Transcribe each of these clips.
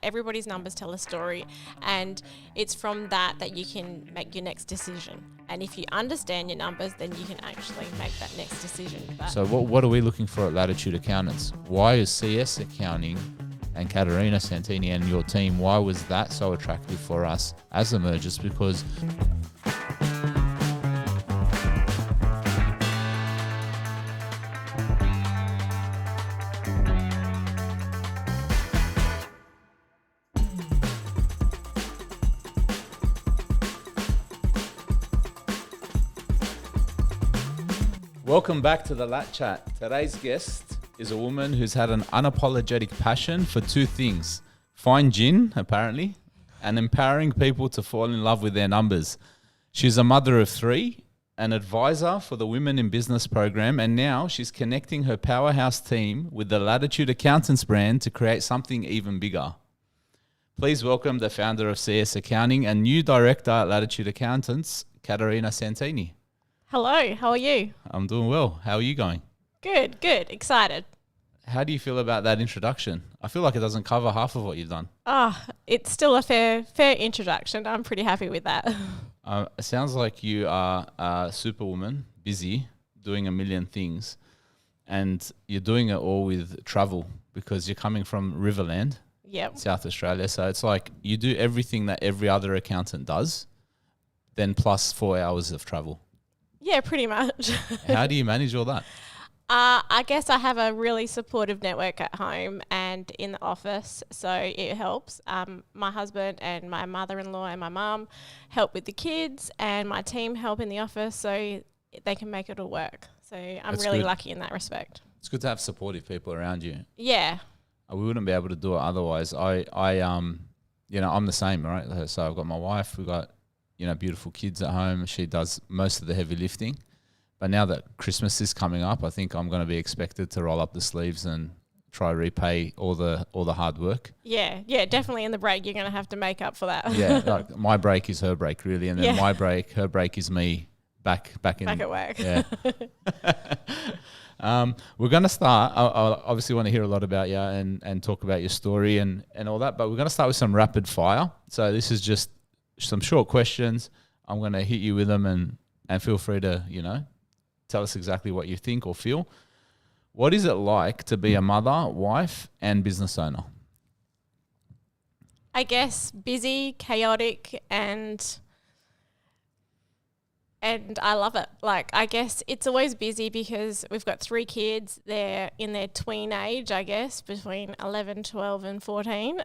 Everybody's numbers tell a story, and it's from that you can make your next decision. And if you understand your numbers, then you can actually make that next decision. So what are we looking for at Latitude Accountants? Why is CS Accounting and Catarina Santini and your team, why was that so attractive for us as a merger? Because welcome back to the Lat Chat. Today's guest is a woman who's had an unapologetic passion for two things: fine gin, apparently, and empowering people to fall in love with their numbers. She's a mother of three, an advisor for the Women in Business program, and now she's connecting her powerhouse team with the Latitude Accountants brand to create something even bigger. Please welcome the founder of CS Accounting and new director at Latitude Accountants, Catarina Santini. Hello, how are you? I'm doing well. How are you going? Good, excited. How do you feel about that introduction? I feel like it doesn't cover half of what you've done. It's still a fair introduction. I'm pretty happy with that. It sounds like you are a superwoman, busy, doing a million things, and you're doing it all with travel because you're coming from Riverland, South Australia. So it's like you do everything that every other accountant does, then plus 4 hours of travel. Yeah, pretty much. How do you manage all that? I guess I have a really supportive network at home and in the office, so it helps. My husband and my mother-in-law and my mum help with the kids, and my team help in the office, so they can make it all work. So I'm That's really good. Lucky in that respect. It's good to have supportive people around you. Yeah. We wouldn't be able to do it otherwise. I'm the same, right? So I've got my wife, we've got, beautiful kids at home. She does most of the heavy lifting. But now that Christmas is coming up, I think I'm going to be expected to roll up the sleeves and try repay all the hard work. Yeah, definitely in the break you're going to have to make up for that. Yeah, like my break is her break really, and then her break is me back at work. Yeah. We're going to start. I obviously want to hear a lot about you and talk about your story and all that, but we're going to start with some rapid fire. So this is just some short questions. I'm going to hit you with them and feel free to, tell us exactly what you think or feel. What is it like to be a mother, wife, and business owner? I guess busy, chaotic, and I love it. Like, I guess it's always busy because we've got 3 kids. They're in their tween age, I guess, between 11, 12 and 14.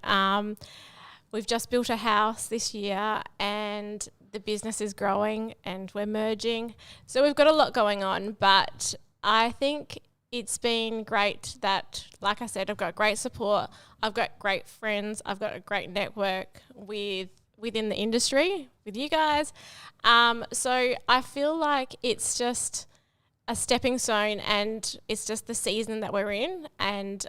We've just built a house this year and the business is growing and we're merging. So we've got a lot going on, but I think it's been great that, like I said, I've got great support. I've got great friends. I've got a great network within the industry with you guys. So I feel like it's just a stepping stone and it's just the season that we're in. And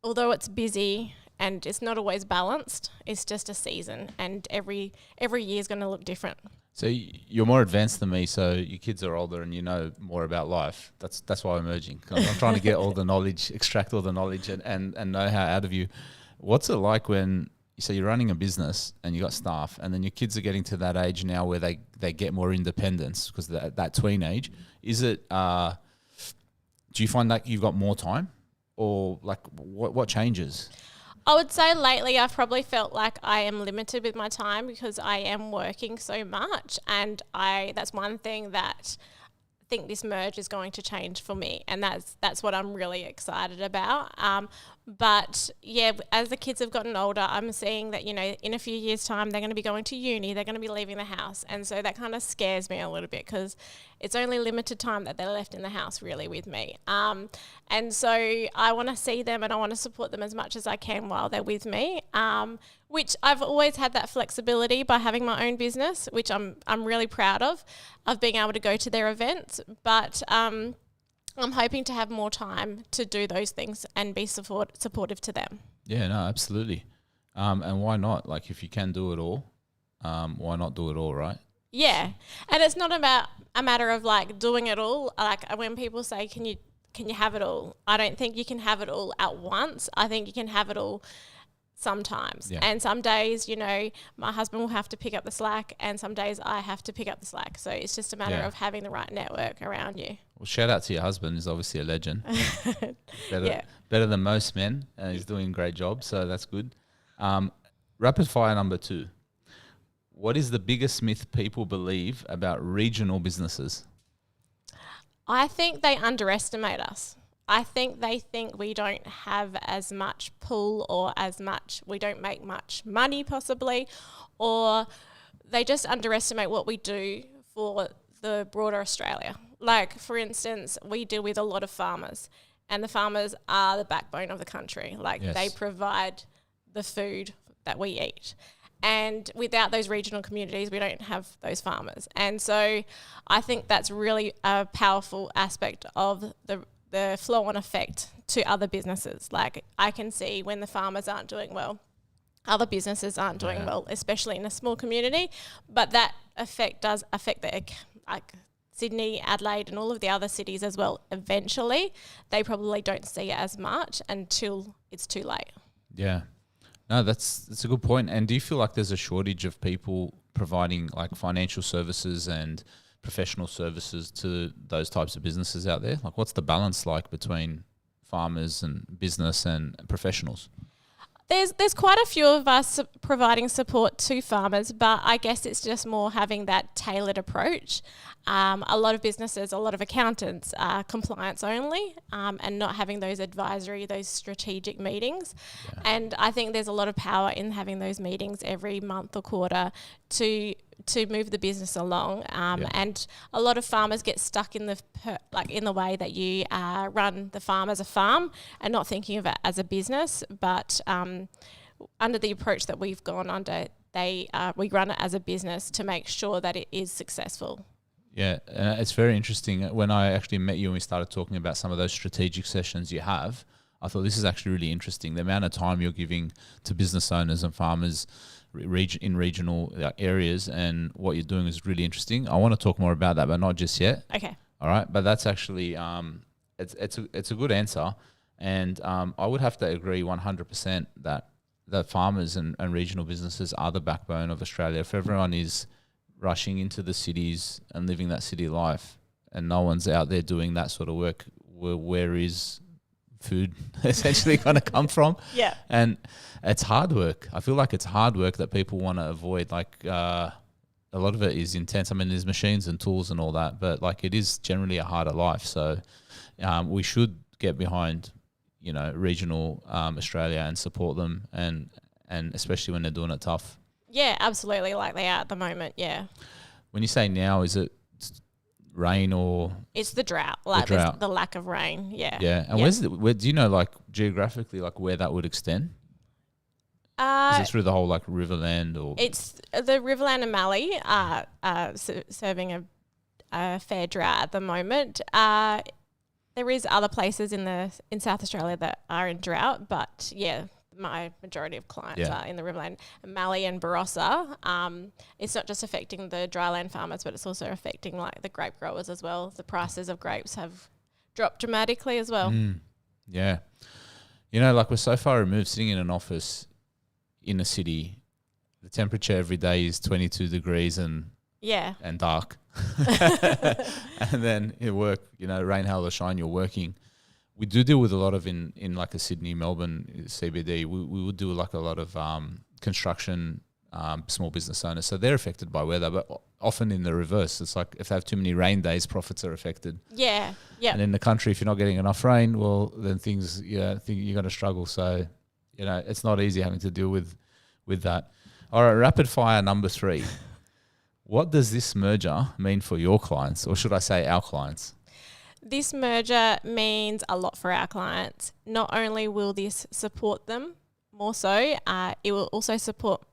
although it's busy, and it's not always balanced, it's just a season, and every year is going to look different. So you're more advanced than me, so your kids are older and you know more about life. That's why I'm merging. I'm trying to get all the knowledge, extract all the knowledge and know-how out of you. What's it like when, so you're running a business and you got staff, and then your kids are getting to that age now where they get more independence because that tween age. Is it, do you find that you've got more time, or like what changes? I would say lately I've probably felt like I am limited with my time because I am working so much, and that's one thing that I think this merge is going to change for me, and that's what I'm really excited about. But yeah, as the kids have gotten older, I'm seeing that, in a few years' time, they're going to be going to uni, they're going to be leaving the house. And so that kind of scares me a little bit because it's only limited time that they're left in the house really with me. And so I want to see them and I want to support them as much as I can while they're with me, which I've always had that flexibility by having my own business, which I'm really proud of being able to go to their events. But I'm hoping to have more time to do those things and be supportive to them. Yeah, no, absolutely. And why not? Like, if you can do it all, why not do it all, right? Yeah. And it's not about a matter of like doing it all. Like when people say, can you have it all? I don't think you can have it all at once. I think you can have it all sometimes. Yeah. And some days, my husband will have to pick up the slack, and some days I have to pick up the slack. So it's just a matter of having the right network around you. Well, shout out to your husband. He's obviously a legend. Better than most men. And he's doing a great job. So that's good. Rapid fire number 2. What is the biggest myth people believe about regional businesses? I think they underestimate us. I think they think we don't have as much pull or we don't make much money possibly, or they just underestimate what we do for the broader Australia. Like, for instance, we deal with a lot of farmers, and the farmers are the backbone of the country. Like, they provide the food that we eat. And without those regional communities, we don't have those farmers. And so I think that's really a powerful aspect of the flow-on effect to other businesses. Like, I can see when the farmers aren't doing well, other businesses aren't doing well, especially in a small community. But that effect does affect Sydney, Adelaide, and all of the other cities as well. Eventually, they probably don't see it as much until it's too late. Yeah. No, that's a good point. And do you feel like there's a shortage of people providing like financial services and professional services to those types of businesses out there? Like, what's the balance like between farmers and business and professionals? There's quite a few of us providing support to farmers, but I guess it's just more having that tailored approach. A lot of businesses, a lot of accountants are compliance only, and not having those strategic meetings. Yeah. And I think there's a lot of power in having those meetings every month or quarter to move the business along. And a lot of farmers get stuck in the way that you run the farm as a farm and not thinking of it as a business. But under the approach that we've gone under, we run it as a business to make sure that it is successful. Yeah, it's very interesting. When I actually met you and we started talking about some of those strategic sessions you have, I thought this is actually really interesting. The amount of time you're giving to business owners and farmers in regional areas, and what you're doing is really interesting. I want to talk more about that, but not just yet. Okay. All right, but that's actually it's a good answer, and I would have to agree 100% that farmers and regional businesses are the backbone of Australia. If everyone is rushing into the cities and living that city life, and no one's out there doing that sort of work, where is food essentially going to come from? Yeah. And it's hard work. I feel like it's hard work that people want to avoid. Like a lot of it is intense. I mean, there's machines and tools and all that, but like it is generally a harder life. So we should get behind, regional Australia and support them, and especially when they're doing it tough. Yeah, absolutely, like they are at the moment, yeah. When you say now, is it rain or... It's the drought, the lack of rain, yeah. Yeah, and where do you know, like, geographically, like, where that would extend? Is it through the whole, like, Riverland or... It's the Riverland and Mallee are serving a fair drought at the moment. There is other places in South Australia that are in drought, but, yeah... My majority of clients are in the Riverland, Mallee and Barossa. It's not just affecting the dryland farmers, but it's also affecting like the grape growers as well. The prices of grapes have dropped dramatically as well. Yeah. Like we're so far removed, sitting in an office in a city, the temperature every day is 22 degrees and dark. And then you work, rain, hail or shine, you're working. We do deal with a lot of in like a Sydney, Melbourne CBD. We would do like a lot of construction, small business owners. So they're affected by weather, but often in the reverse. It's like if they have too many rain days, profits are affected. Yeah, yeah. And in the country, if you're not getting enough rain, well, then things, you're going to struggle. So, it's not easy having to deal with that. All right, rapid fire number 3. What does this merger mean for your clients, or should I say our clients? This merger means a lot for our clients. Not only will this support them more so, it will also support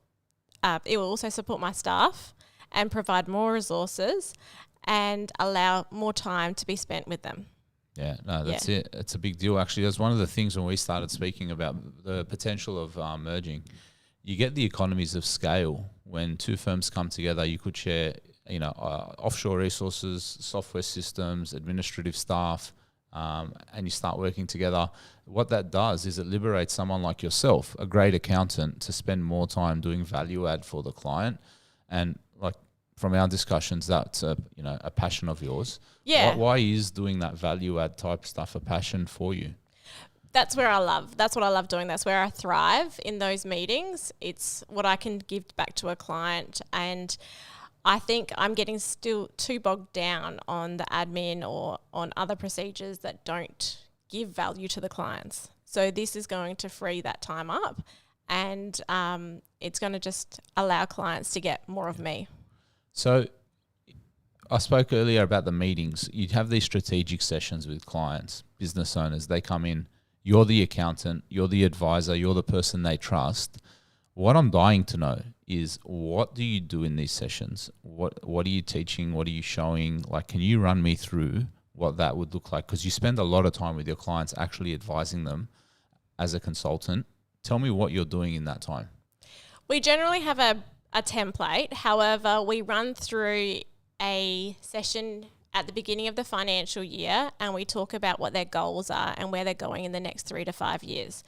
my staff and provide more resources and allow more time to be spent with them. Yeah, no, that's it. It's a big deal. Actually, that's one of the things when we started speaking about the potential of merging. You get the economies of scale when two firms come together. You could share offshore resources, software systems, administrative staff, and you start working together, what that does is it liberates someone like yourself, a great accountant, to spend more time doing value add for the client. And like from our discussions, that's a passion of yours. Yeah. Why is doing that value add type stuff a passion for you? That's what I love doing. That's where I thrive in those meetings. It's what I can give back to a client. And I think I'm getting still too bogged down on the admin or on other procedures that don't give value to the clients. So this is going to free that time up, and it's going to just allow clients to get more of me. So I spoke earlier about the meetings. You'd have these strategic sessions with clients, business owners. They come in, you're the accountant, you're the advisor, you're the person they trust. What I'm dying to know is, what do you do in these sessions? What are you teaching? What are you showing? Like, can you run me through what that would look like? Because you spend a lot of time with your clients actually advising them as a consultant. Tell me what you're doing in that time. We generally have a template. However, we run through a session at the beginning of the financial year, and we talk about what their goals are and where they're going in the next 3 to 5 years.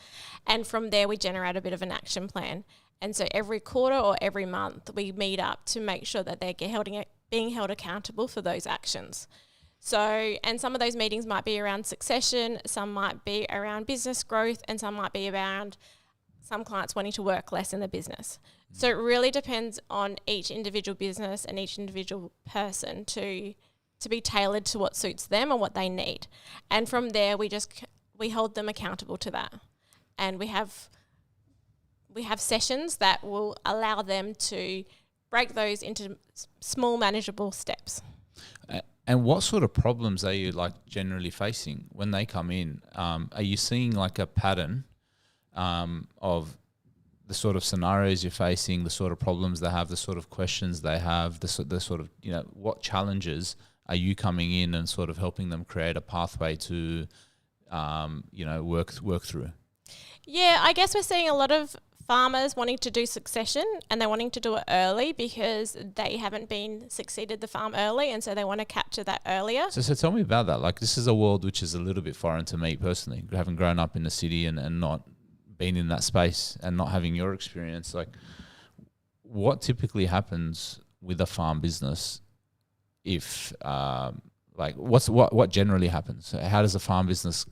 And from there, we generate a bit of an action plan. And so every quarter or every month, we meet up to make sure that they're being held accountable for those actions. So, and some of those meetings might be around succession, some might be around business growth, and some might be around some clients wanting to work less in the business. So it really depends on each individual business and each individual person to be tailored to what suits them and what they need. And from there, we hold them accountable to that. And we have sessions that will allow them to break those into small manageable steps. And what sort of problems are you like generally facing when they come in? Are you seeing like a pattern of the sort of scenarios you're facing, the sort of problems they have, the sort of questions they have, the sort of, what challenges are you coming in and sort of helping them create a pathway to, work through? Yeah, I guess we're seeing a lot of farmers wanting to do succession, and they're wanting to do it early because they haven't been succeeded the farm early, and so they want to capture that earlier. So tell me about that. Like, this is a world which is a little bit foreign to me personally, having grown up in the city and not been in that space and not having your experience. Like, what typically happens with a farm business if what generally happens? How does a farm business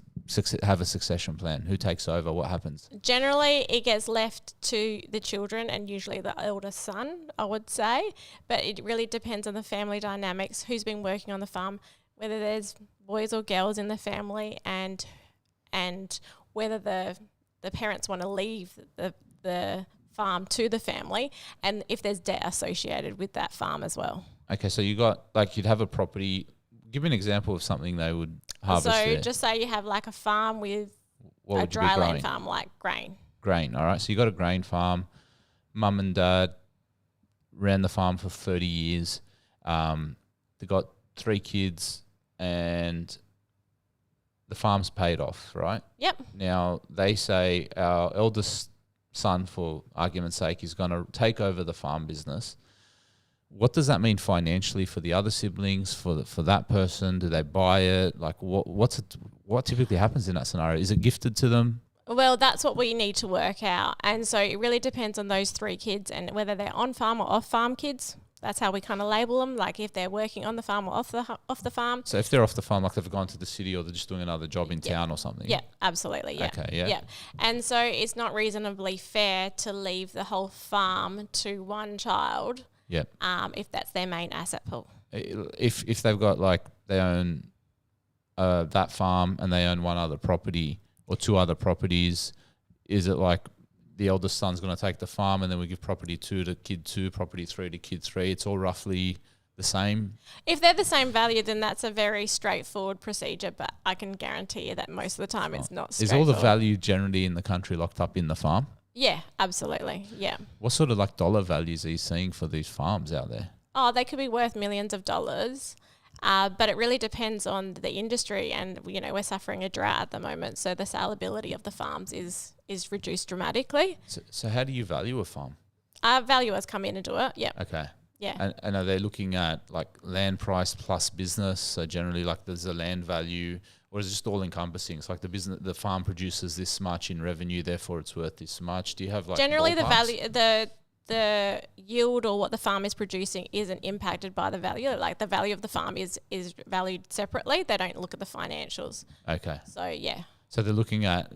have a succession plan? Who takes over? What happens? Generally, it gets left to the children and usually the eldest son, I would say. But it really depends on the family dynamics, who's been working on the farm, whether there's boys or girls in the family, and whether the parents want to leave the farm to the family, and if there's debt associated with that farm as well. Okay, so you'd have a property. Give me an example of something they would harvest there. Just say you have like a farm with a dry land farm, like grain. Grain, all right. So you got a grain farm. Mum and dad ran the farm for 30 years. They got 3 kids, and the farm's paid off, right? Yep. Now, they say our eldest son, for argument's sake, is going to take over the farm business. What does that mean financially for the other siblings, for that person? Do they buy it? Like, what typically happens in that scenario? Is it gifted to them? Well, that's what we need to work out. And so it really depends on those 3 kids and whether they're on-farm or off-farm kids. That's how we kind of label them, like if they're working on the farm or off the farm. So if they're off the farm, like they've gone to the city or they're just doing another job in town or something? Yeah, absolutely, yeah. Okay, yeah. Yeah. And so it's not reasonably fair to leave the whole farm to one child. Yep. If that's their main asset pool. If they've got they own that farm and they own one other property or 2 other properties, is it like the eldest son's going to take the farm and then we give property 2 to kid 2, property 3 to kid 3? It's all roughly the same? If they're the same value, then that's a very straightforward procedure, but I can guarantee you that most of the time it's not straightforward. Is all the value generally in the country locked up in the farm? Yeah, absolutely. Yeah. What sort of dollar values are you seeing for these farms out there? Oh, they could be worth millions of dollars, but it really depends on the industry, and we're suffering a drought at the moment, so the saleability of the farms is reduced dramatically. So how do you value a farm? Valuers come in and do it. Yeah. Okay. Yeah. And are they looking at land price plus business? So generally there's a land value, Or is it just all encompassing? It's like the farm produces this much in revenue, therefore it's worth this much. Do you have like generally the ballparks? value, the yield or what the farm is producing isn't impacted by the value. Like the value of the farm is valued separately. They don't look at the financials. Okay. So yeah. So they're looking at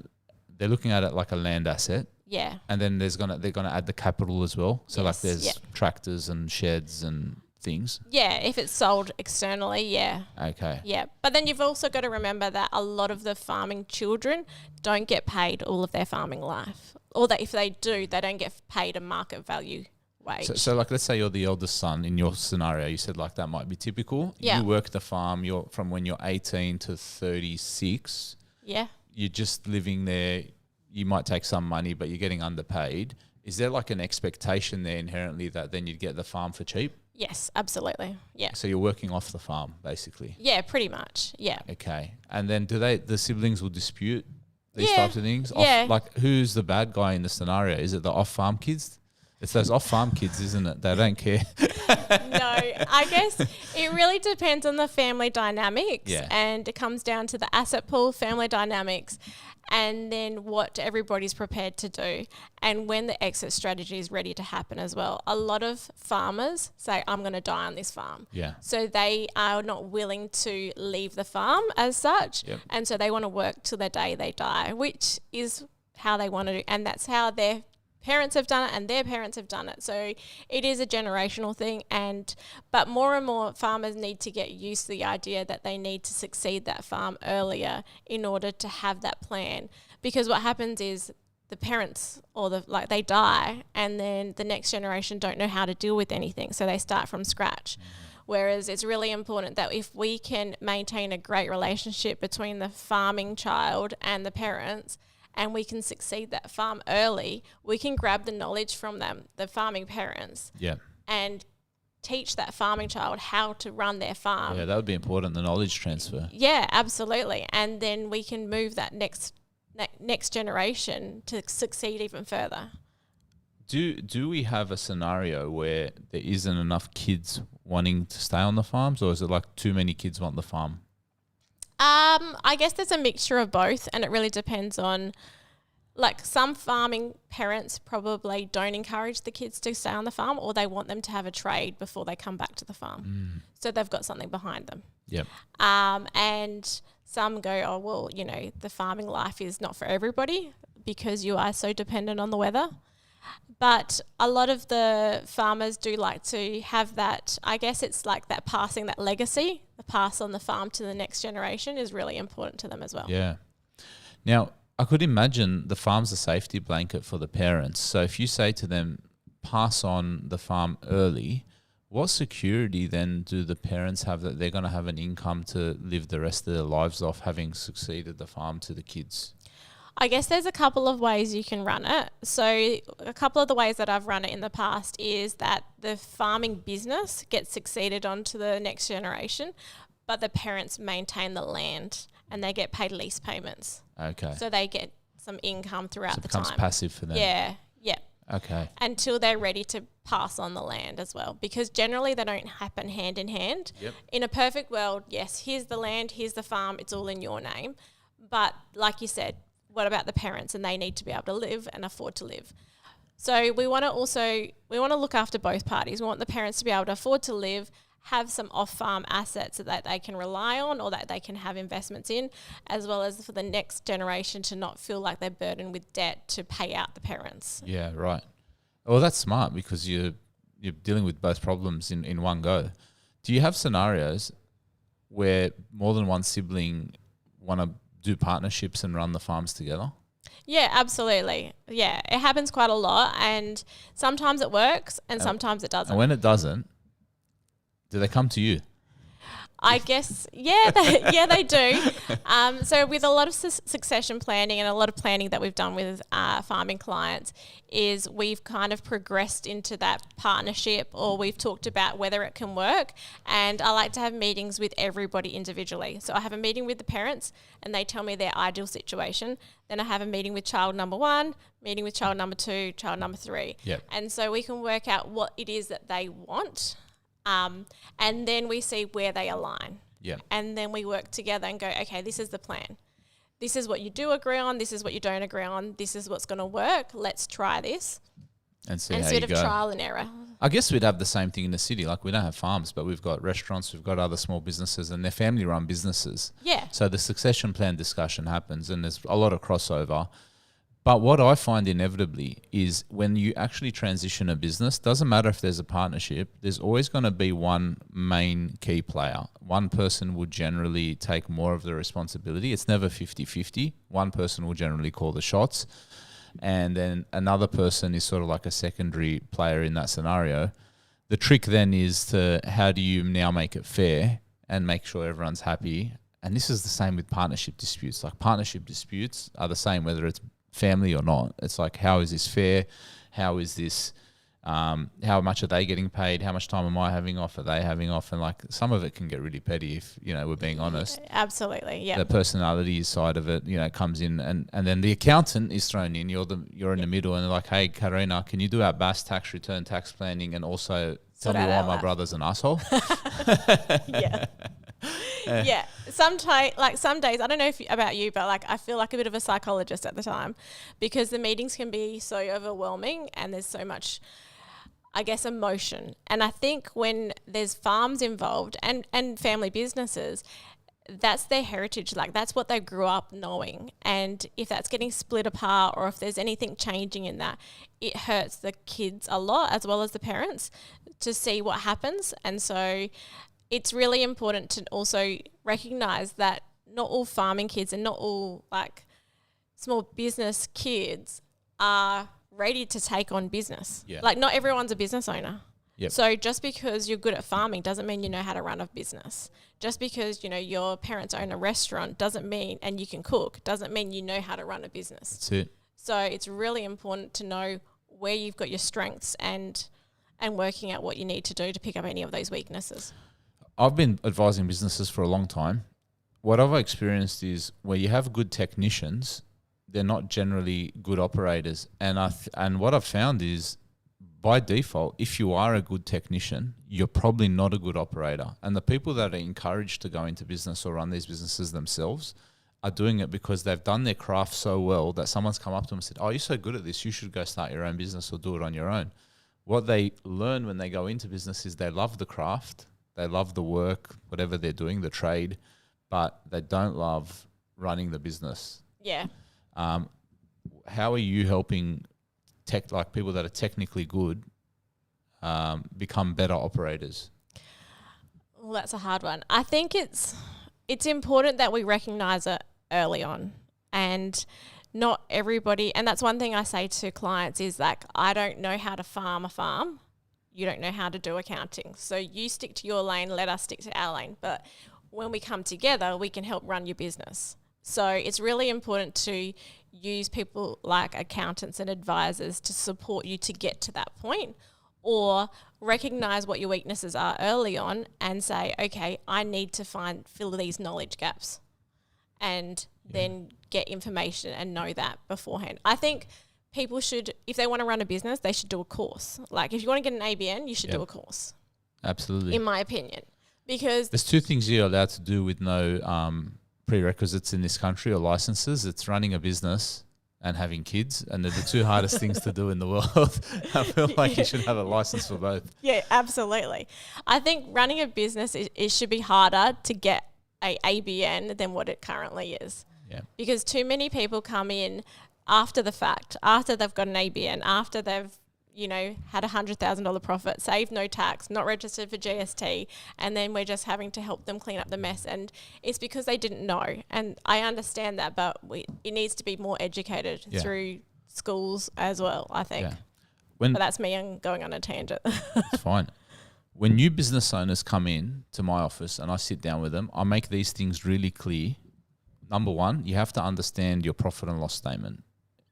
it like a land asset. Yeah. And then they're gonna add the capital as well. So like Yes, there's tractors and sheds and things. Yeah, if it's sold externally, yeah. Okay. Yeah. But then you've also got to remember that a lot of the farming children don't get paid all of their farming life. Or that if they do, they don't get paid a market value wage. So like let's say you're the eldest son in your scenario, you said like that might be typical. Yeah. You work the farm, you're from when you're 18 to 36. Yeah. You're just living there. You might take some money, but you're getting underpaid. Is there like an expectation there inherently that then you'd get the farm for cheap? Yes, absolutely. Yeah. So you're working off the farm, basically. Yeah, pretty much. Yeah. Okay. And then the siblings will dispute these Yeah. types of things? Yeah. Like who's the bad guy in the scenario? Is it the off-farm kids? It's those off-farm kids, isn't it? They don't care. No, I guess it really depends on the family dynamics. Yeah. And it comes down to the asset pool, family dynamics, and then what everybody's prepared to do and when the exit strategy is ready to happen as well. A lot of farmers say, I'm going to die on this farm. Yeah. So they are not willing to leave the farm as such. Yep. And so they want to work till the day they die, which is how they want to do. And that's how their parents have done it and their parents have done it. So it is a generational thing, but more and more farmers need to get used to the idea that they need to succeed that farm earlier in order to have that plan. Because what happens is the parents they die and then the next generation don't know how to deal with anything. So they start from scratch. Whereas it's really important that if we can maintain a great relationship between the farming child and the parents, and we can succeed that farm early, we can grab the knowledge from them, the farming parents, and teach that farming child how to run their farm. Yeah, that would be important, the knowledge transfer. Yeah, absolutely. And then we can move that next generation to succeed even further. Do we have a scenario where there isn't enough kids wanting to stay on the farms, or is it like too many kids want the farm? I guess there's a mixture of both, and it really depends on, like, some farming parents probably don't encourage the kids to stay on the farm, or they want them to have a trade before they come back to the farm. So they've got something behind them. Yep. And some go, oh, well, the farming life is not for everybody because you are so dependent on the weather. But a lot of the farmers do like to have that, I guess it's like that passing that legacy, the pass on the farm to the next generation is really important to them as well. Yeah. Now, I could imagine the farm's a safety blanket for the parents. So if you say to them, pass on the farm early, what security then do the parents have that they're going to have an income to live the rest of their lives off, having succeeded the farm to the kids? I guess there's a couple of ways you can run it. So a couple of the ways that I've run it in the past is that the farming business gets succeeded onto the next generation, but the parents maintain the land and they get paid lease payments. Okay. So they get some income throughout So it the becomes time. passive for them. Yeah. Okay. Until they're ready to pass on the land as well, because generally they don't happen hand in hand. Yep. In a perfect world, yes, here's the land, here's the farm, it's all in your name. But like you said, what about the parents? And they need to be able to live and afford to live. So we want to look after both parties. We want the parents to be able to afford to live, have some off-farm assets that they can rely on or that they can have investments in, as well as for the next generation to not feel like they're burdened with debt to pay out the parents. Yeah, right. Well, that's smart because you're dealing with both problems in one go. Do you have scenarios where more than one sibling want to do partnerships and run the farms together? Yeah, absolutely. Yeah, it happens quite a lot, and sometimes it works and sometimes it doesn't. And when it doesn't, do they come to you? I guess, they do. So with a lot of succession planning and a lot of planning that we've done with farming clients is we've kind of progressed into that partnership, or we've talked about whether it can work. And I like to have meetings with everybody individually. So I have a meeting with the parents and they tell me their ideal situation. Then I have a meeting with child number 1, meeting with child number 2, child number 3. Yep. And so we can work out what it is that they want. And then we see where they align. Yeah. And then we work together and go, okay, this is the plan. This is what you do agree on. This is what you don't agree on. This is what's going to work. Let's try this. And see And how it's a you bit go. of trial and error. I guess we'd have the same thing in the city. Like, we don't have farms, but we've got restaurants, we've got other small businesses, and they're family-run businesses. Yeah. So the succession plan discussion happens, and there's a lot of crossover. But what I find inevitably is when you actually transition a business, doesn't matter if there's a partnership, there's always going to be one main key player. One person will generally take more of the responsibility. It's never 50-50. One person will generally call the shots. And then another person is sort of like a secondary player in that scenario. The trick then is to how do you now make it fair and make sure everyone's happy. And this is the same with partnership disputes. Like, partnership disputes are the same whether it's family or not. It's like, how is this fair? How is this, how much are they getting paid? How much time am I having off? Are they having off? And like, some of it can get really petty if, we're being honest. Absolutely, yeah. The personality side of it, comes in, and then the accountant is thrown in. You're in the middle, and they're like, hey, Catarina, can you do our BAS tax return, tax planning, and also tell me why my brother's an asshole? Yeah. Yeah. Sometimes, like some days, I don't know about you, but like I feel like a bit of a psychologist at the time, because the meetings can be so overwhelming and there's so much, I guess, emotion. And I think when there's farms involved and family businesses, that's their heritage. Like, that's what they grew up knowing. And if that's getting split apart, or if there's anything changing in that, it hurts the kids a lot as well as the parents to see what happens. And so it's really important to also recognize that not all farming kids and not all like small business kids are ready to take on business. Yeah. Like, not everyone's a business owner. Yep. So just because you're good at farming doesn't mean you know how to run a business. Just because, your parents own a restaurant doesn't mean, and you can cook, doesn't mean you know how to run a business. That's it. So it's really important to know where you've got your strengths and working out what you need to do to pick up any of those weaknesses. I've been advising businesses for a long time. What I've experienced is where you have good technicians, they're not generally good operators. And what I've found is, by default, if you are a good technician, you're probably not a good operator. And the people that are encouraged to go into business or run these businesses themselves are doing it because they've done their craft so well that someone's come up to them and said, oh, you're so good at this, you should go start your own business or do it on your own. What they learn when they go into business is they love the craft, they love the work, whatever they're doing, the trade, but they don't love running the business. Yeah. How are you helping people that are technically good become better operators? Well, that's a hard one. I think it's important that we recognize it early on, and not everybody. And that's one thing I say to clients is, like, I don't know how to farm a farm. You don't know how to do accounting. So you stick to your lane, let us stick to our lane. But when we come together, we can help run your business. So it's really important to use people like accountants and advisors to support you to get to that point, or recognize what your weaknesses are early on and say, okay, I need to fill these knowledge gaps, and then get information and know that beforehand. I think people should, if they want to run a business, they should do a course. Like, if you want to get an ABN, you should do a course. Absolutely. In my opinion. Because there's two things you're allowed to do with no prerequisites in this country or licenses. It's running a business and having kids, and they're the two hardest things to do in the world. I feel like you should have a license for both. Yeah, absolutely. I think running a business, it should be harder to get a ABN than what it currently is. Yeah. Because too many people come in after the fact, after they've got an ABN, after they've, had $100,000 profit, saved no tax, not registered for GST, and then we're just having to help them clean up the mess. And it's because they didn't know. And I understand that, but it needs to be more educated through schools as well, I think. Yeah. But that's me going on a tangent. It's fine. When new business owners come in to my office and I sit down with them, I make these things really clear. Number one, you have to understand your profit and loss statement.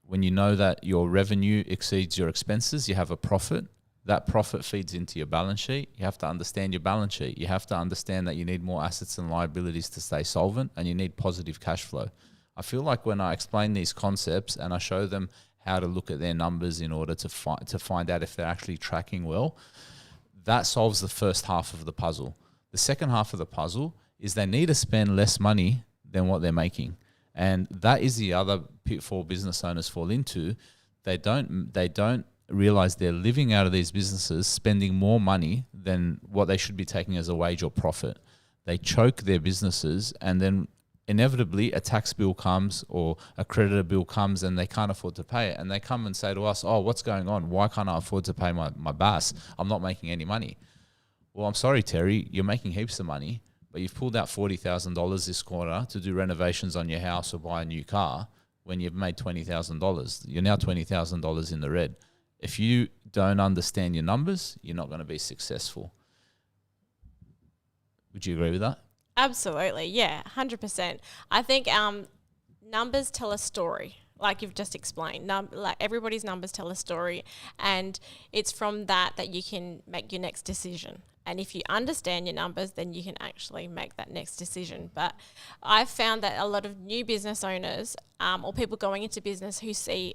When you know that your revenue exceeds your expenses, you have a profit. That profit feeds into your balance sheet. You have to understand your balance sheet. You have to understand that you need more assets and liabilities to stay solvent, and you need positive cash flow. I feel like when I explain these concepts and I show them how to look at their numbers in order to find out if they're actually tracking well, that solves the first half of the puzzle. The second half of the puzzle is they need to spend less money than what they're making. And that is the other pitfall business owners fall into. They don't realize they're living out of these businesses, spending more money than what they should be taking as a wage or profit. They choke their businesses, and then inevitably a tax bill comes or a creditor bill comes and they can't afford to pay it. And they come and say to us, oh, what's going on? Why can't I afford to pay my BAS? I'm not making any money. Well, I'm sorry, Terry, you're making heaps of money, but you've pulled out $40,000 this quarter to do renovations on your house or buy a new car when you've made $20,000. You're now $20,000 in the red. If you don't understand your numbers, you're not going to be successful. Would you agree with that? Absolutely, yeah, 100%. I think numbers tell a story, like you've just explained. Like everybody's numbers tell a story, and it's from that you can make your next decision. And if you understand your numbers, then you can actually make that next decision. But I've found that a lot of new business owners or people going into business who see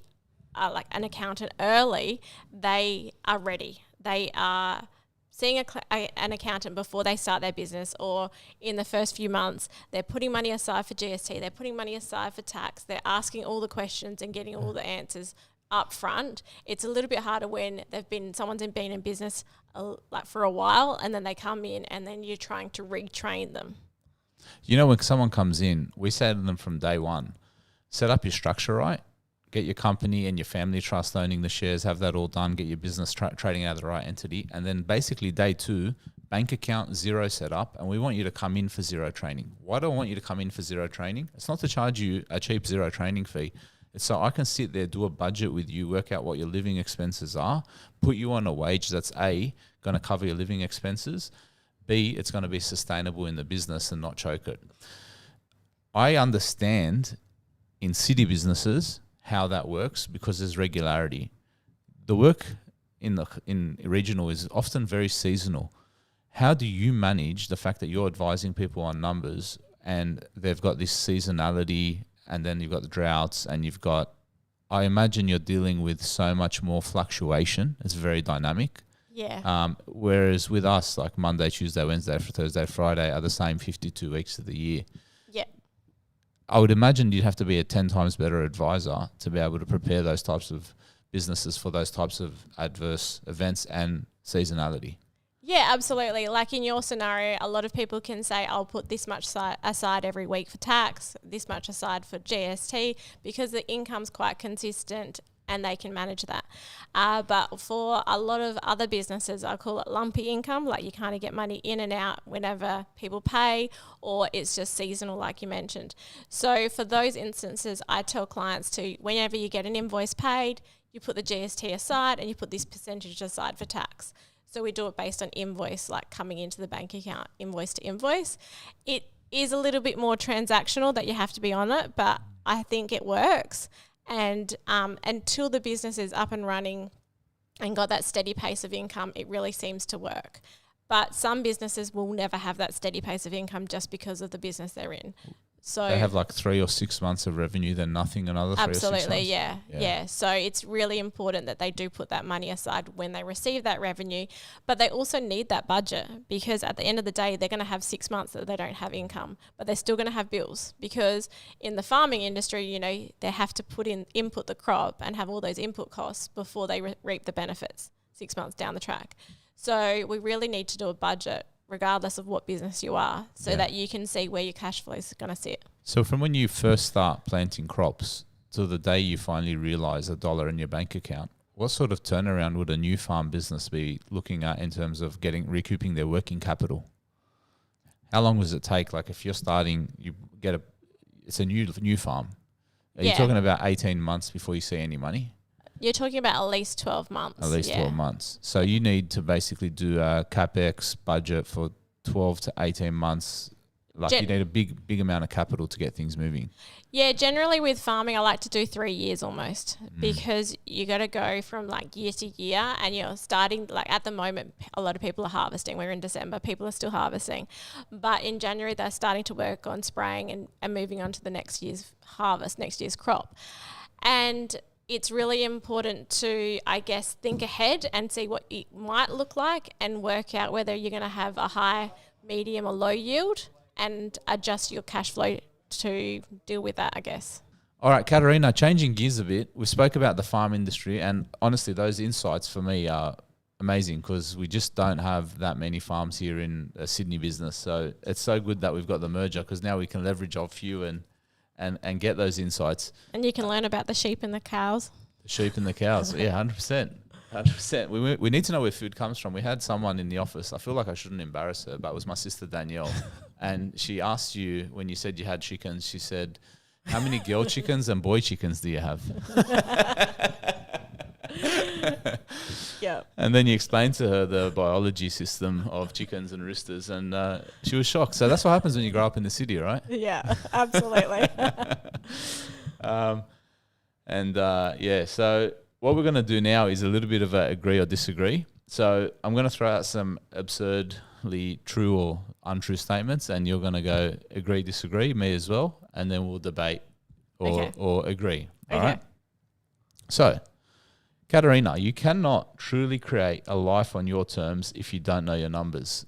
like an accountant early, they are ready. They are seeing an accountant before they start their business, or in the first few months, they're putting money aside for GST, they're putting money aside for tax, they're asking all the questions and getting all the answers up front. It's a little bit harder when someone's been in business like for a while, and then they come in and then you're trying to retrain them. You know, when someone comes in, we say to them from day one, set up your structure right, get your company and your family trust owning the shares, have that all done, get your business trading out of the right entity, and then basically day 2, bank account zero set up, and we want you to come in for zero training. Why do I want you to come in for zero training? It's not to charge you a cheap zero training fee. It's so I can sit there, do a budget with you, work out what your living expenses are, put you on a wage that's A, going to cover your living expenses, B, it's going to be sustainable in the business and not choke it. I understand in city businesses how that works because there's regularity. The work in regional is often very seasonal. How do you manage the fact that you're advising people on numbers and they've got this seasonality, and then you've got the droughts, and you've got, I imagine you're dealing with so much more fluctuation. It's very dynamic. Yeah. Whereas with us, like Monday, Tuesday, Wednesday, Thursday, Friday are the same 52 weeks of the year. Yeah. I would imagine you'd have to be a 10 times better advisor to be able to prepare those types of businesses for those types of adverse events and seasonality. Yeah, absolutely. Like in your scenario, a lot of people can say, I'll put this much aside every week for tax, this much aside for GST, because the income's quite consistent and they can manage that. But for a lot of other businesses, I call it lumpy income, like you kind of get money in and out whenever people pay, or it's just seasonal, like you mentioned. So for those instances, I tell clients to, whenever you get an invoice paid, you put the GST aside and you put this percentage aside for tax. So we do it based on invoice, like coming into the bank account, invoice to invoice. It is a little bit more transactional that you have to be on it, but I think it works. And until the business is up and running and got that steady pace of income, it really seems to work. But some businesses will never have that steady pace of income just because of the business they're in. So they have like 3 or 6 months of revenue, then nothing another 3 or 6 months. Absolutely, yeah. So it's really important that they do put that money aside when they receive that revenue, but they also need that budget, because at the end of the day, they're going to have 6 months that they don't have income, but they're still going to have bills, because in the farming industry, you know, they have to input the crop and have all those input costs before they reap the benefits 6 months down the track. So we really need to do a budget regardless of what business you are, so that you can see where your cash flow is going to sit. So from when you first start planting crops to the day you finally realize $1 in your bank account, what sort of turnaround would a new farm business be looking at in terms of recouping their working capital? How long does it take? Like if you're starting, it's a new farm. Are you talking about 18 months before you see any money? You're talking about at least 12 months. At least 12 months. So you need to basically do a CapEx budget for 12 to 18 months. Like you need a big amount of capital to get things moving. Yeah, generally with farming, I like to do 3 years almost, because you got to go from like year to year, and you're starting, like at the moment, a lot of people are harvesting. We're in December, people are still harvesting. But in January, they're starting to work on spraying and moving on to the next year's harvest, next year's crop. And it's really important to, I guess, think ahead and see what it might look like and work out whether you're going to have a high, medium or low yield and adjust your cash flow to deal with that, I guess. All right, Catarina, changing gears a bit. We spoke about the farm industry, and honestly, those insights for me are amazing because we just don't have that many farms here in a Sydney business. So it's so good that we've got the merger because now we can leverage off you and get those insights. And you can learn about the sheep and the cows. The sheep and the cows, yeah, 100%. 100%. We need to know where food comes from. We had someone in the office, I feel like I shouldn't embarrass her, but it was my sister Danielle. And she asked you, when you said you had chickens, she said, how many girl chickens and boy chickens do you have? Yeah. And then you explained to her the biology system of chickens and roosters, and she was shocked. So that's what happens when you grow up in the city, right? Yeah, absolutely. So what we're going to do now is a little bit of a agree or disagree. So I'm going to throw out some absurdly true or untrue statements, and you're going to go agree, disagree, me as well, and then we'll debate or agree. All right? So, Catarina, you cannot truly create a life on your terms if you don't know your numbers.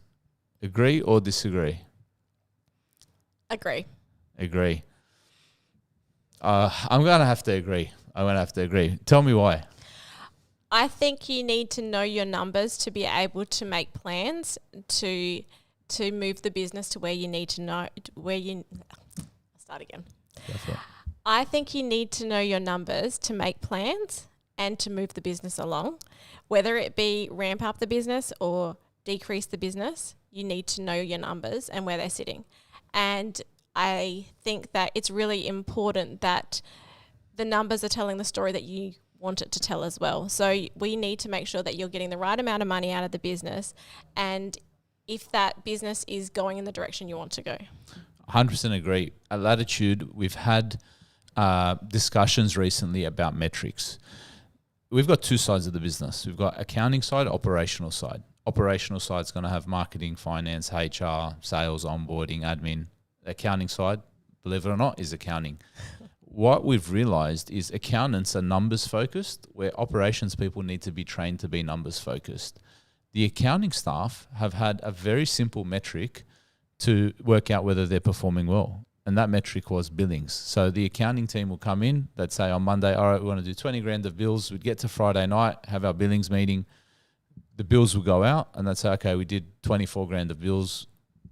Agree or disagree? Agree. Agree. I'm going to have to agree. Tell me why. I think you need to know your numbers to be able to make plans to move the business to where you need to know start again. I think you need to know your numbers to make plans and to move the business along. Whether it be ramp up the business or decrease the business, you need to know your numbers and where they're sitting. And I think that it's really important that the numbers are telling the story that you want it to tell as well. So we need to make sure that you're getting the right amount of money out of the business, and if that business is going in the direction you want to go. 100% agree. At Latitude, we've had discussions recently about metrics. We've got two sides of the business. We've got accounting side, operational side. Operational side is going to have marketing, finance, HR, sales, onboarding, admin. Accounting side, believe it or not, is accounting. What we've realized is accountants are numbers focused, where operations people need to be trained to be numbers focused. The accounting staff have had a very simple metric to work out whether they're performing well. And that metric was billings. So the accounting team will come in, they'd say on Monday, all right, we want to do 20 grand of bills. We'd get to Friday night, have our billings meeting. The bills will go out and they'd say, okay, we did 24 grand of bills.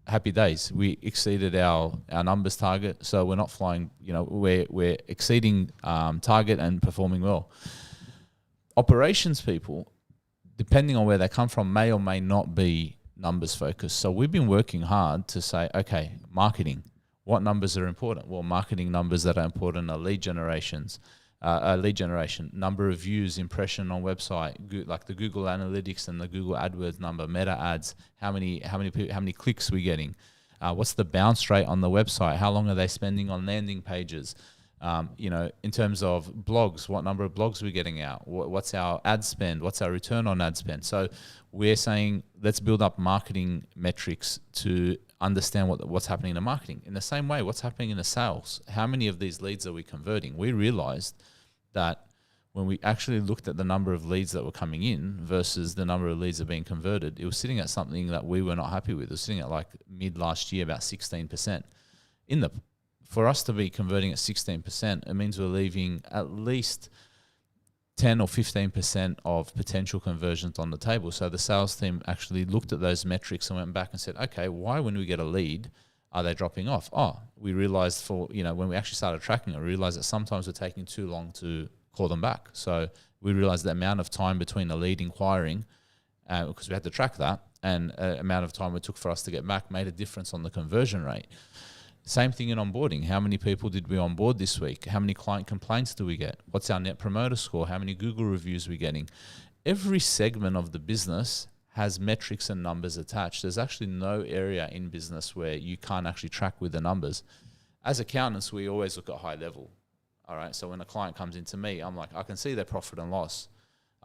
Happy days. We exceeded our numbers target. So we're not flying, we're exceeding target and performing well. Operations people, depending on where they come from, may or may not be numbers focused. So we've been working hard to say, okay, marketing, what numbers are important? Well, marketing numbers that are important are lead generation, number of views, impression on website, like the Google Analytics and the Google AdWords number, meta ads, how many clicks we're getting, what's the bounce rate on the website, how long are they spending on landing pages, in terms of blogs, what number of blogs we're getting out, what's our ad spend, what's our return on ad spend. So we're saying let's build up marketing metrics to understand what's happening in the marketing. In the same way, what's happening in the sales? How many of these leads are we converting? We realized that when we actually looked at the number of leads that were coming in versus the number of leads that are being converted, it was sitting at something that we were not happy with. It was sitting at like mid last year, about 16%. For us to be converting at 16%, it means we're leaving at least 10 or 15% of potential conversions on the table. So the sales team actually looked at those metrics and went back and said, okay, why when we get a lead are they dropping off? Oh, we realized when we actually started tracking it, we realized that sometimes we're taking too long to call them back. So we realized the amount of time between the lead inquiring, because we had to track that, and amount of time it took for us to get back made a difference on the conversion rate. Same thing in onboarding. How many people did we onboard this week? How many client complaints do we get? What's our net promoter score? How many Google reviews are we getting? Every segment of the business has metrics and numbers attached. There's actually no area in business where you can't actually track with the numbers. As accountants, we always look at high level. All right. So when a client comes into me, I'm like, I can see their profit and loss.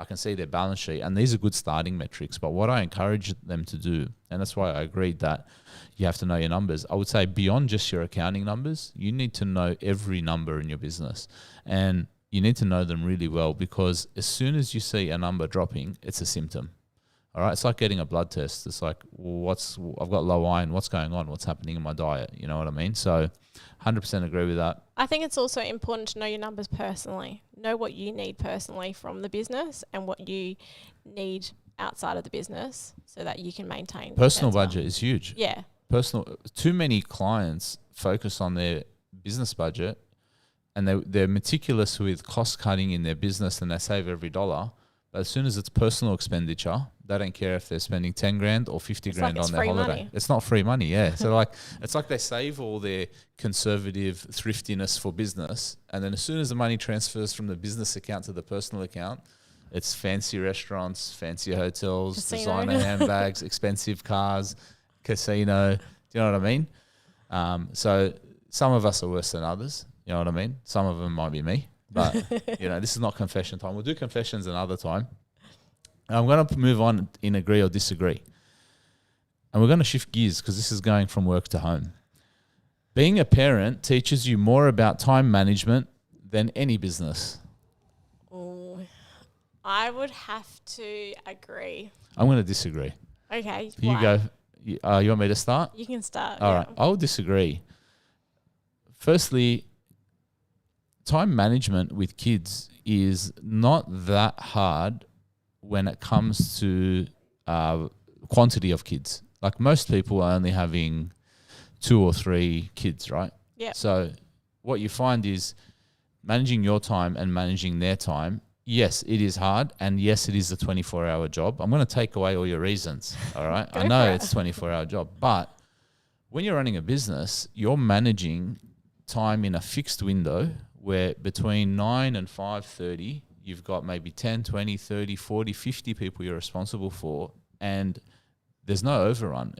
I can see their balance sheet, and these are good starting metrics. But what I encourage them to do, and that's why I agreed that you have to know your numbers, I would say beyond just your accounting numbers, you need to know every number in your business, and you need to know them really well, because as soon as you see a number dropping, it's a symptom. All right. It's like getting a blood test. It's like, well, I've got low iron. What's going on? What's happening in my diet? You know what I mean? So 100% agree with that. I think it's also important to know your numbers personally. Know what you need personally from the business and what you need outside of the business so that you can maintain. Personal budget is huge. Yeah. Too many clients focus on their business budget and they're meticulous with cost cutting in their business and they save every dollar. But as soon as it's personal expenditure, they don't care if they're spending 10 grand or 50 grand on their holiday. Money. It's not free money, yeah. So it's like they save all their conservative thriftiness for business, and then as soon as the money transfers from the business account to the personal account, it's fancy restaurants, fancy hotels, designer handbags, expensive cars, casino. Do you know what I mean? So some of us are worse than others. You know what I mean? Some of them might be me. But, this is not confession time. We'll do confessions another time. I'm going to move on in agree or disagree. And we're going to shift gears because this is going from work to home. Being a parent teaches you more about time management than any business. Ooh, I would have to agree. I'm going to disagree. Okay. You go. You want me to start? You can start. All right. I'll disagree. Firstly, time management with kids is not that hard when it comes to quantity of kids. Like most people are only having 2 or 3 kids, right? Yeah. So what you find is managing your time and managing their time. Yes, it is hard, and yes, it is a 24-hour job. I'm going to take away all your reasons, all right? I know it's a 24-hour job, but when you're running a business, you're managing time in a fixed window where between 9 and 5:30, you've got maybe 10, 20, 30, 40, 50 people you're responsible for, and there's no overrun.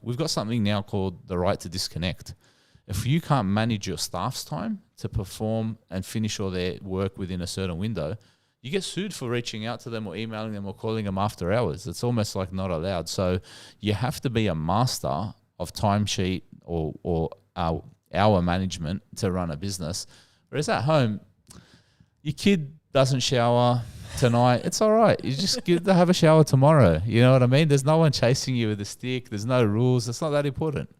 We've got something now called the right to disconnect. If you can't manage your staff's time to perform and finish all their work within a certain window, you get sued for reaching out to them or emailing them or calling them after hours. It's almost like not allowed. So you have to be a master of timesheet or hour management to run a business. Whereas at home, your kid doesn't shower tonight, it's all right. You just get to have a shower tomorrow. You know what I mean? There's no one chasing you with a stick. There's no rules. It's not that important.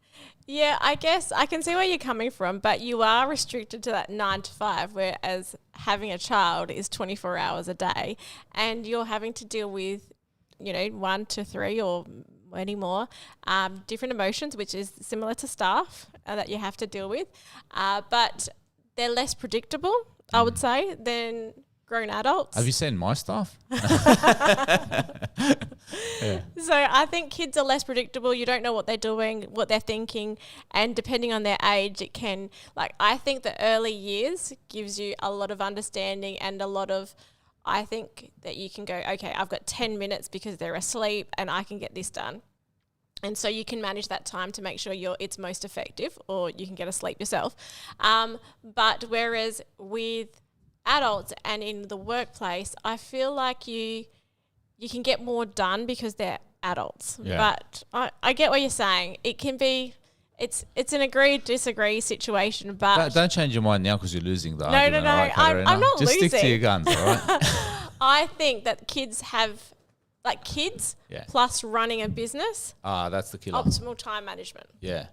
Yeah, I guess I can see where you're coming from, but you are restricted to that 9 to 5, whereas having a child is 24 hours a day, and you're having to deal with, 1 to 3 or any more different emotions, which is similar to staff that you have to deal with, but they're less predictable, I would say, than grown adults. Have you seen my stuff? Yeah. So I think kids are less predictable. You don't know what they're doing, what they're thinking, and depending on their age, it can, I think the early years gives you a lot of understanding and a lot of, I think that you can go, okay, I've got 10 minutes because they're asleep and I can get this done. And so you can manage that time to make sure it's most effective, or you can get asleep yourself. But whereas with adults and in the workplace, I feel like you can get more done because they're adults. Yeah. But I get what you're saying. It can be, it's an agree-disagree situation, but... Don't change your mind now because you're losing the No, argument. All right, Catarina? I'm not Just losing. stick to your guns, all right? I think that kids have... kids plus running a business, that's the killer. optimal time management. Yeah.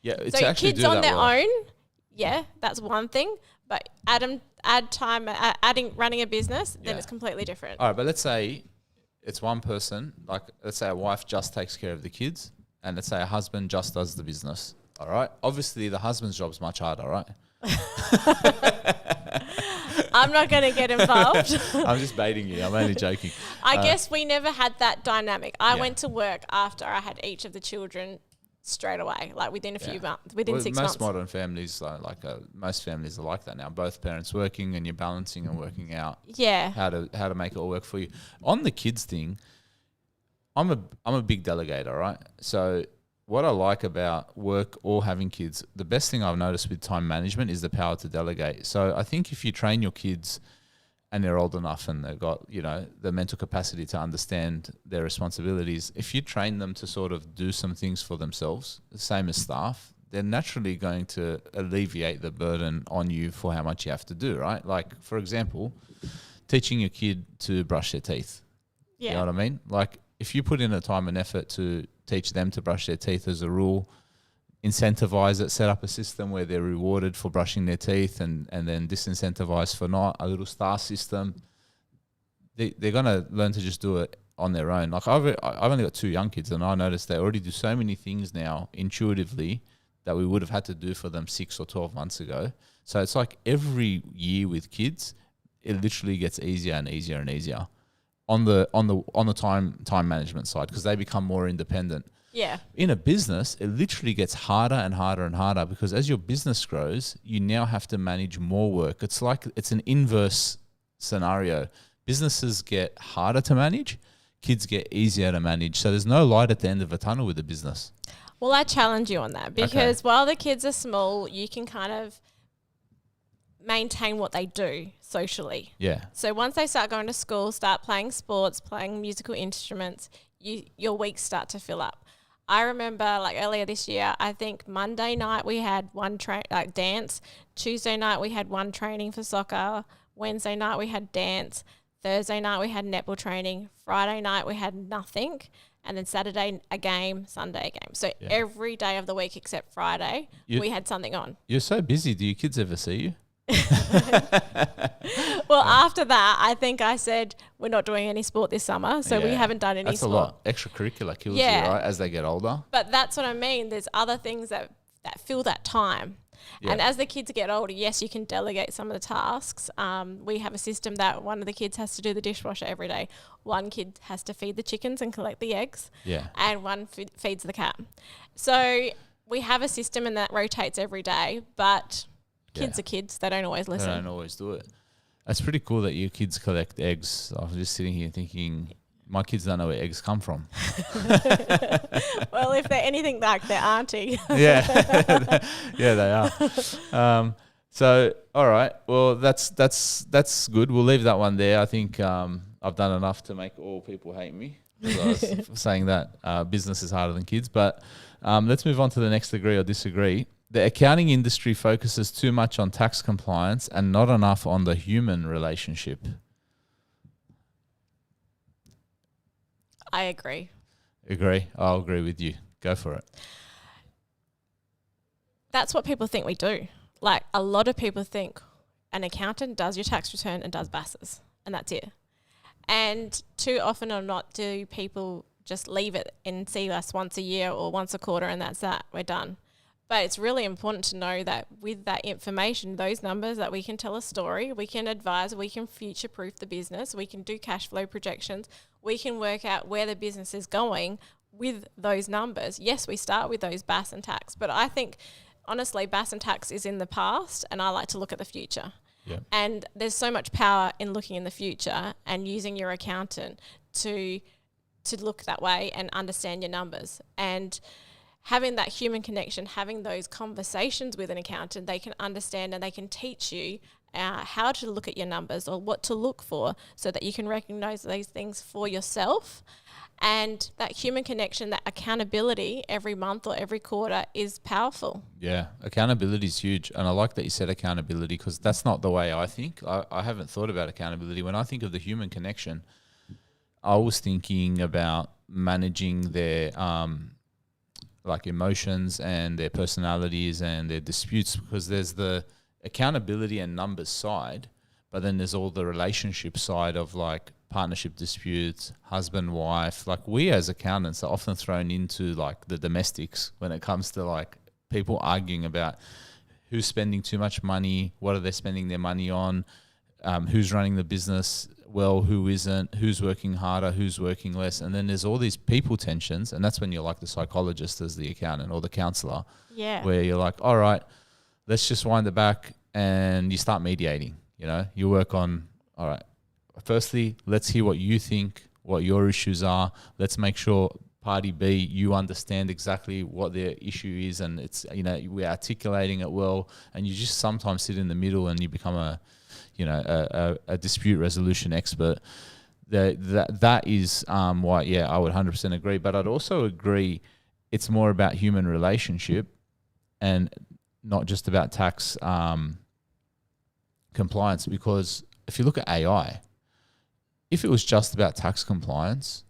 Yeah, it's So actually kids do on that their well. own, that's one thing. But adding running a business, then it's completely different. All right, but let's say it's one person, let's say a wife just takes care of the kids, and let's say a husband just does the business. All right? Obviously, the husband's job's much harder, right? I'm not going to get involved. I'm just baiting you. I'm only joking. I guess we never had that dynamic. I went to work after I had each of the children straight away, within a few months, within 6 months. Most modern families, most families are like that now. Both parents working, and you're balancing and working out how to make it all work for you. On the kids thing, I'm a big delegator, right? So what I like about work or having kids, the best thing I've noticed with time management is the power to delegate. So I think if you train your kids and they're old enough and they've got, the mental capacity to understand their responsibilities, if you train them to sort of do some things for themselves, the same as staff, they're naturally going to alleviate the burden on you for how much you have to do, right? For example, teaching your kid to brush their teeth. Yeah. You know what I mean? if you put in the time and effort to teach them to brush their teeth as a rule, incentivize it, set up a system where they're rewarded for brushing their teeth and then disincentivize for not, a little star system, they're going to learn to just do it on their own. Like I've only got 2 young kids, and I noticed they already do so many things now intuitively that we would have had to do for them 6 or 12 months ago. So it's like every year with kids, it literally gets easier and easier and easier on the time management side, because they become more independent. Yeah. In a business, it literally gets harder and harder and harder, because as your business grows, you now have to manage more work. It's like it's an inverse scenario. Businesses get harder to manage, kids get easier to manage. So there's no light at the end of a tunnel with a business. Well, I challenge you on that, because while the kids are small, you can kind of maintain what they do socially. Yeah. So once they start going to school, start playing sports, playing musical instruments, your weeks start to fill up. I remember like earlier this year, I think Monday night we had one dance. Tuesday night we had one training for soccer. Wednesday night we had dance. Thursday night we had netball training. Friday night we had nothing. And then Saturday a game, Sunday a game. So every day of the week except Friday, we had something on. You're so busy. Do your kids ever see you? Well, after that, I think I said we're not doing any sport this summer, so we haven't done any sport. That's a lot. Extracurricular kills you, right, as they get older. But that's what I mean. There's other things that fill that time. Yeah. And as the kids get older, yes, you can delegate some of the tasks. We have a system that one of the kids has to do the dishwasher every day. One kid has to feed the chickens and collect the eggs. Yeah. And one feeds the cat. So we have a system and that rotates every day, but kids are kids. They don't always listen. They don't always do it. That's pretty cool that your kids collect eggs. I was just sitting here thinking, my kids don't know where eggs come from. Well, if they're anything like their auntie. Yeah, they are. So, all right. Well, that's good. We'll leave that one there. I think I've done enough to make all people hate me. I was saying that business is harder than kids. But let's move on to the next agree or disagree. The accounting industry focuses too much on tax compliance and not enough on the human relationship. I agree. I'll agree with you. Go for it. That's what people think we do. Like a lot of people think an accountant does your tax return and does BASs, and that's it. And too often or not do people just leave it and see us once a year or once a quarter, and that's that. We're done. But it's really important to know that with that information, those numbers, that we can tell a story, we can advise, we can future-proof the business, we can do cash flow projections, we can work out where the business is going with those numbers. Yes, we start with those BAS and tax, but I think, honestly, BAS and tax is in the past, and I like to look at the future. Yeah. And there's so much power in looking in the future and using your accountant to look that way and understand your numbers. And having that human connection, having those conversations with an accountant, they can understand and they can teach you how to look at your numbers or what to look for so that you can recognize those things for yourself. And that human connection, that accountability every month or every quarter is powerful. Yeah, accountability is huge. And I like that you said accountability, because that's not the way I think. I haven't thought about accountability. When I think of the human connection, I was thinking about managing their like emotions and their personalities and their disputes, because there's the accountability and numbers side, but then there's all the relationship side of like partnership disputes, husband, wife. Like we as accountants are often thrown into like the domestics when it comes to like people arguing about who's spending too much money, what are they spending their money on, who's running the business well, who isn't, who's working harder, who's working less. And then there's all these people tensions, and that's when you're like the psychologist as the accountant or the counselor, where you're like, all right, let's just wind it back, and you start mediating. You know, you work on, all right, firstly, let's hear what you think, what your issues are. Let's make sure party B, you understand exactly what their issue is, and it's, you know, we're articulating it well, and you just sometimes sit in the middle and you become a dispute resolution expert. That is why, I would 100% agree. But I'd also agree it's more about human relationship and not just about tax compliance. Because if you look at AI, if it was just about tax compliance,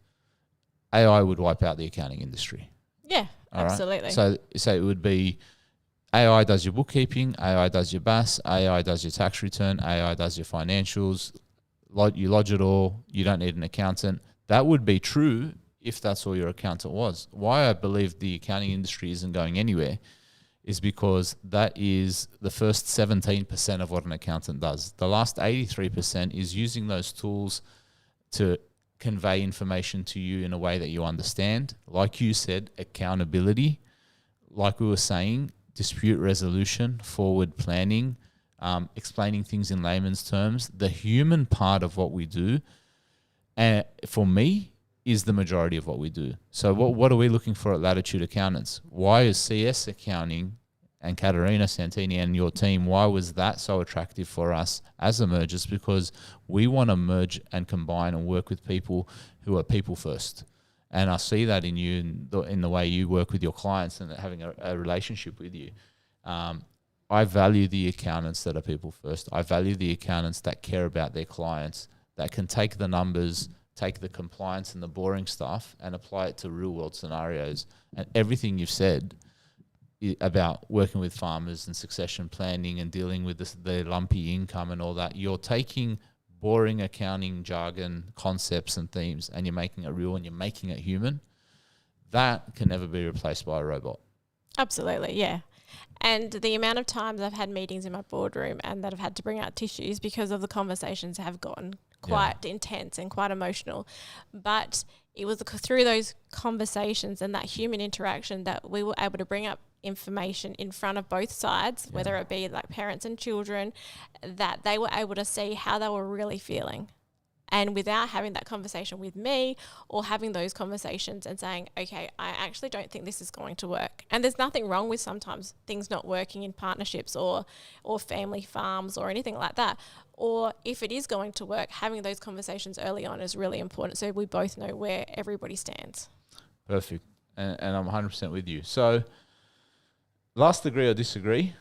AI would wipe out the accounting industry. Yeah, All right? absolutely. So it would be AI does your bookkeeping, AI does your BAS, AI does your tax return, AI does your financials. You lodge it all. You don't need an accountant. That would be true if that's all your accountant was. Why I believe the accounting industry isn't going anywhere is because that is the first 17% of what an accountant does. The last 83% is using those tools to convey information to you in a way that you understand. Like you said, accountability, like we were saying, dispute resolution, forward planning, explaining things in layman's terms. The human part of what we do, for me, is the majority of what we do. So what are we looking for at Latitude Accountants? Why is CS Accounting and Catarina Santini and your team, why was that so attractive for us as a merger? It's because we want to merge and combine and work with people who are people first. And I see that in you, in the way you work with your clients and having a relationship with you. I value the accountants that are people first. I value the accountants that care about their clients, that can take the numbers, take the compliance and the boring stuff and apply it to real world scenarios. And everything you've said about working with farmers and succession planning and dealing with the lumpy income and all that, you're taking boring accounting jargon, concepts and themes, and you're making it real and you're making it human. That can never be replaced by a robot. Absolutely, yeah. And the amount of times I've had meetings in my boardroom and that I've had to bring out tissues because of the conversations have gotten quite intense and quite emotional. But it was through those conversations and that human interaction that we were able to bring up information in front of both sides, whether it be like parents and children, that they were able to see how they were really feeling. And without having that conversation with me or having those conversations and saying, okay, I actually don't think this is going to work. And there's nothing wrong with sometimes things not working in partnerships or family farms or anything like that. Or if it is going to work, having those conversations early on is really important so we both know where everybody stands. Perfect. And I'm 100% with you. So last agree or disagree,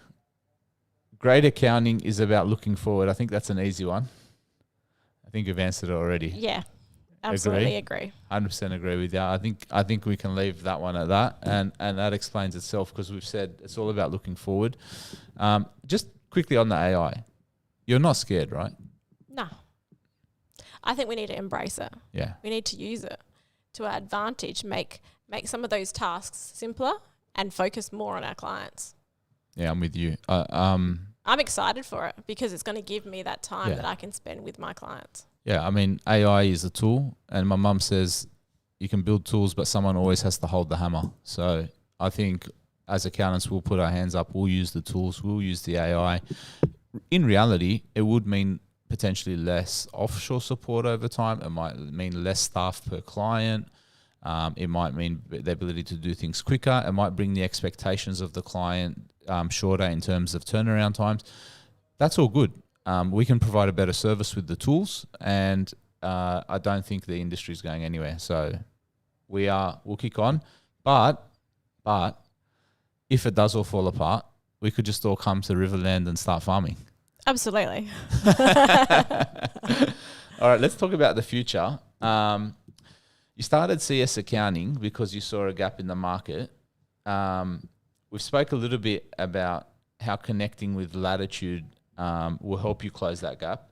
great accounting is about looking forward. I think that's an easy one. I think you've answered it already. Yeah, absolutely agree. 100% agree with you. I think we can leave that one at that, and that explains itself because we've said it's all about looking forward. Just quickly on the AI, you're not scared, right? No. I think we need to embrace it. Yeah. We need to use it to our advantage, make some of those tasks simpler and focus more on our clients. Yeah, I'm with you. I'm excited for it because it's going to give me that time that I can spend with my clients. Yeah, I mean, AI is a tool, and my mum says you can build tools, but someone always has to hold the hammer. So I think as accountants, we'll put our hands up, we'll use the tools, we'll use the AI. In reality, it would mean potentially less offshore support over time. It might mean less staff per client. It might mean the ability to do things quicker. It might bring the expectations of the client shorter in terms of turnaround times. That's all good. We can provide a better service with the tools, and I don't think the industry is going anywhere. So we'll kick on. But if it does all fall apart, we could just all come to Riverland and start farming. Absolutely. All right, let's talk about the future. You started CS Accounting because you saw a gap in the market. We've spoke a little bit about how connecting with Latitude will help you close that gap.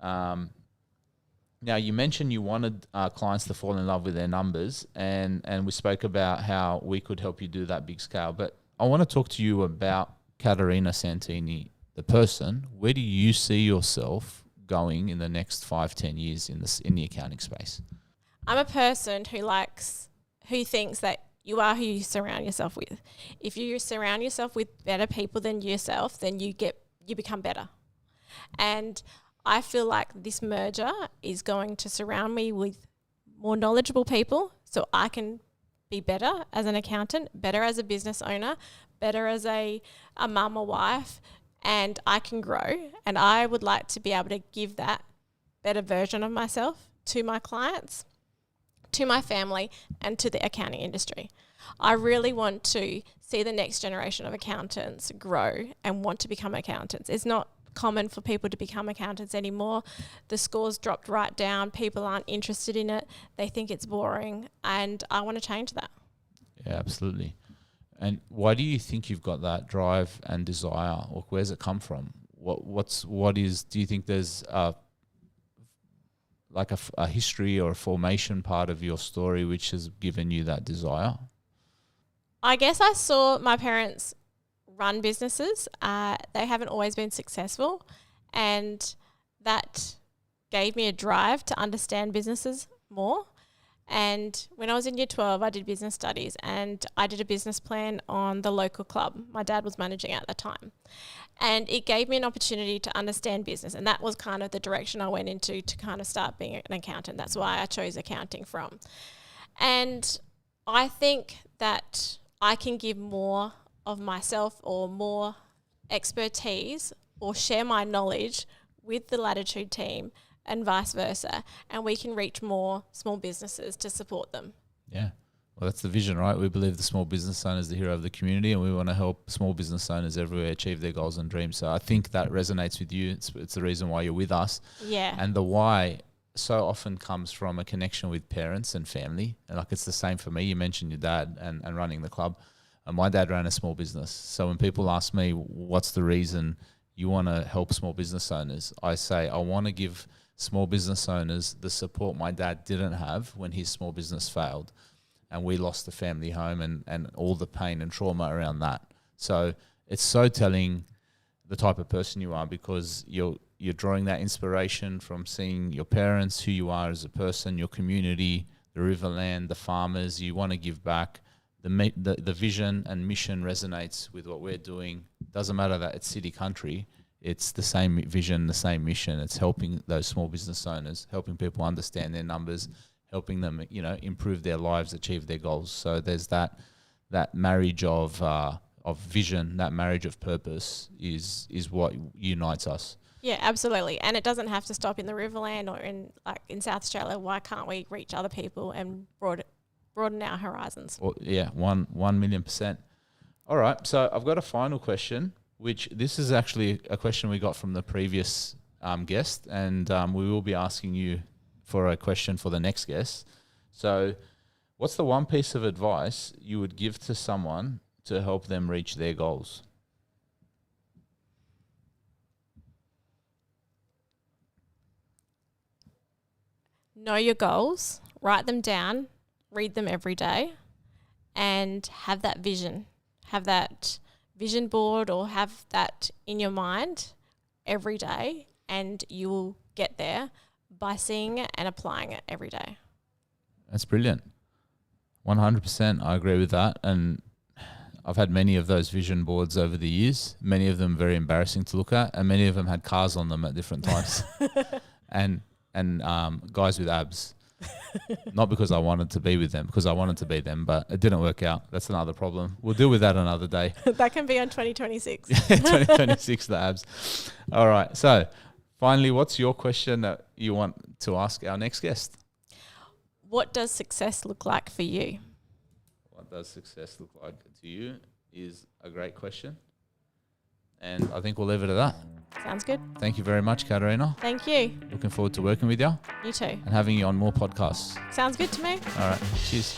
Now, you mentioned you wanted clients to fall in love with their numbers, and we spoke about how we could help you do that big scale. But I want to talk to you about Catarina Santini, the person. Where do you see yourself going in the next 5-10 years in the accounting space? I'm a person who thinks that you are who you surround yourself with. If you surround yourself with better people than yourself, then you become better. And I feel like this merger is going to surround me with more knowledgeable people so I can be better as an accountant, better as a business owner, better as a mum or wife, and I can grow. And I would like to be able to give that better version of myself to my clients, to my family, and to the accounting industry. I really want to see the next generation of accountants grow and want to become accountants. It's not common for people to become accountants anymore. The scores dropped right down. People aren't interested in it. They think it's boring, and I want to change that. Yeah, absolutely. And why do you think you've got that drive and desire, or where's it come from? Do you think there's a history or a formation part of your story which has given you that desire? I guess I saw my parents run businesses. They haven't always been successful, and that gave me a drive to understand businesses more. And when I was in year 12, I did business studies, and I did a business plan on the local club my dad was managing at the time. And it gave me an opportunity to understand business, and that was kind of the direction I went into to kind of start being an accountant. That's why I chose accounting from. And I think that I can give more of myself or more expertise or share my knowledge with the Latitude team and vice versa, and we can reach more small businesses to support them. Yeah. Well, that's the vision, right? We believe the small business owner is the hero of the community, and we want to help small business owners everywhere achieve their goals and dreams. So I think that resonates with you. It's the reason why you're with us. Yeah. And the why so often comes from a connection with parents and family. And like, it's the same for me. You mentioned your dad and running the club. My dad ran a small business. So when people ask me, what's the reason you want to help small business owners? I say, I want to give small business owners the support my dad didn't have when his small business failed. And we lost the family home and all the pain and trauma around that. So it's so telling the type of person you are, because you're drawing that inspiration from seeing your parents, who you are as a person, your community, the riverland, the farmers. You want to give back. The vision and mission resonates with what we're doing. Doesn't matter that it's city country. It's the same vision, the same mission. It's helping those small business owners, helping people understand their numbers, helping them, improve their lives, achieve their goals. So there's that marriage of vision, that marriage of purpose is what unites us. Yeah, absolutely. And it doesn't have to stop in the Riverland or in South Australia. Why can't we reach other people and broaden our horizons? Well, yeah, 1,000,000%. All right. So I've got a final question, which this is actually a question we got from the previous guest, and we will be asking you for a question for the next guest. So what's the one piece of advice you would give to someone to help them reach their goals? Know your goals, write them down, read them every day, and have that vision. Have that vision board or have that in your mind every day, and you will get there by seeing it and applying it every day. That's brilliant. 100%. I agree with that. And I've had many of those vision boards over the years, many of them very embarrassing to look at, and many of them had cars on them at different times. and guys with abs. Not because I wanted to be with them, because I wanted to be them, but it didn't work out. That's another problem. We'll deal with that another day. That can be on 2026. 2026, the abs. All right. So finally, what's your question that you want to ask our next guest? What does success look like for you? What does success look like to you is a great question. And I think we'll leave it at that. Sounds good. Thank you very much, Catarina. Thank you. Looking forward to working with you. You too. And having you on more podcasts. Sounds good to me. All right. Cheers.